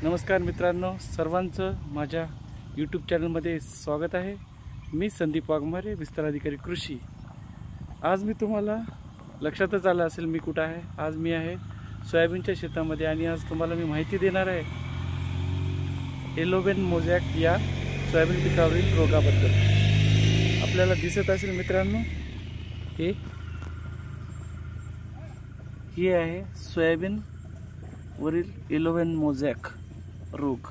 नमस्कार मित्रांनो, सर्वांचं माझ्या यूट्यूब चॅनलमध्ये स्वागत आहे। मी संदीप वाघमारे, विस्तार अधिकारी कृषी। आज मी तुम्हाला लक्षातच आलं असेल मी कुठे आहे। आज मी आहे सोयाबीनच्या शेतामध्ये आणि आज तुम्हाला मी माहिती देणार आहे येलोवेन मोझॅक या सोयाबीन पिकावरील रोगाबद्दल। आपल्याला दिसत असेल मित्रांनो, हे आहे सोयाबीन वरील येलोवेन मोझॅक रोग।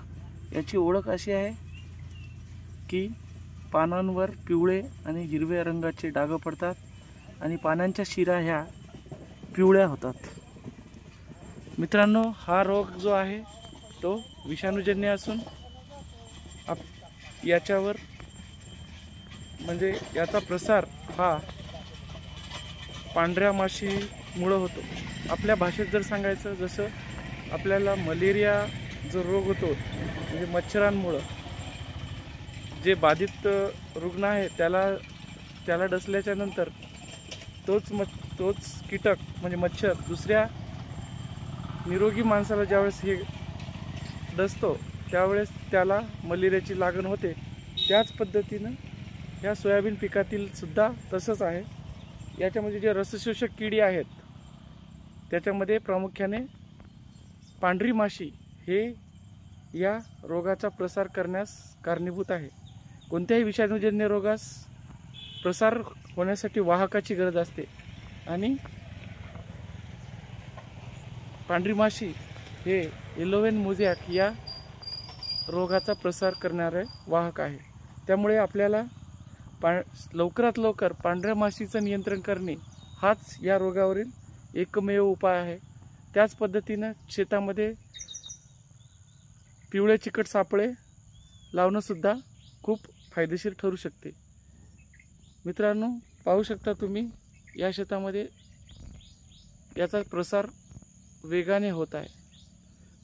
याची ओळख अशी आहे की पानांवर पिवळे आणि हिरव्या रंगाचे डाग पडतात आणि पानांच्या शिरा ह्या पिवळ्या होतात। मित्रांनो, हा रोग जो आहे तो विषाणूजन्य असून याच्यावर म्हणजे याचा प्रसार हा पांढऱ्या माशीमुळे होतो। आपल्या भाषेत जर सांगायचं, जसं आपल्याला मलेरिया जो रोग होतो म्हणजे मच्छरांमुळे, जे बाधित रुग्ण आहे त्याला डसल्याच्या नंतर तोच कीटक म्हणजे मच्छर दुसऱ्या निरोगी माणसाला ज्यावेळेस हे डसतो त्यावेळेस त्याला मलेरियाची लागण होते। त्याच पद्धतीनं या सोयाबीन पिकातील सुद्धा तसंच आहे। याच्यामध्ये जे रसशोषक किडी आहेत त्याच्यामध्ये प्रामुख्याने पांढरी माशी हे या रोगाचा प्रसार करण्यास कारणीभूत आहे। कोणत्याही विषाणूजन्य रोगास प्रसार होण्यासाठी वाहकाची गरज असते आणि पांढरी माशी हे येलोवेन मोझॅक या रोगाचा प्रसार करणारे वाहक आहे। त्यामुळे आपल्याला लवकरात लवकर पांढऱ्या माशीचं नियंत्रण करणे हाच या रोगावरील एकमेव उपाय आहे। त्याच पद्धतीनं शेतामध्ये पिवळे चिकट सापळे लावणं सुद्धा खूप फायदेशीर ठरू शकते। मित्रांनो, पाहू शकता तुम्ही या शेतामध्ये याचा प्रसार वेगाने होत आहे।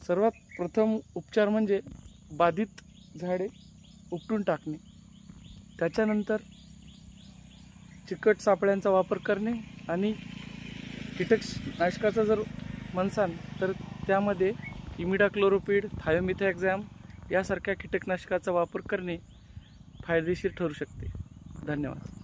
सर्वात प्रथम उपचार म्हणजे बाधित झाडे उपटून टाकणे, त्याच्यानंतर चिकट सापळ्यांचा वापर करणे आणि कीटकनाशकाचा जर म्हणसान तर त्यामध्ये इमिडाक्लोरोपिड, थायोमिथॅक्झॅम यासारख्या कीटकनाशकाचा वापर करणे फायदेशीर ठरू शकते। धन्यवाद।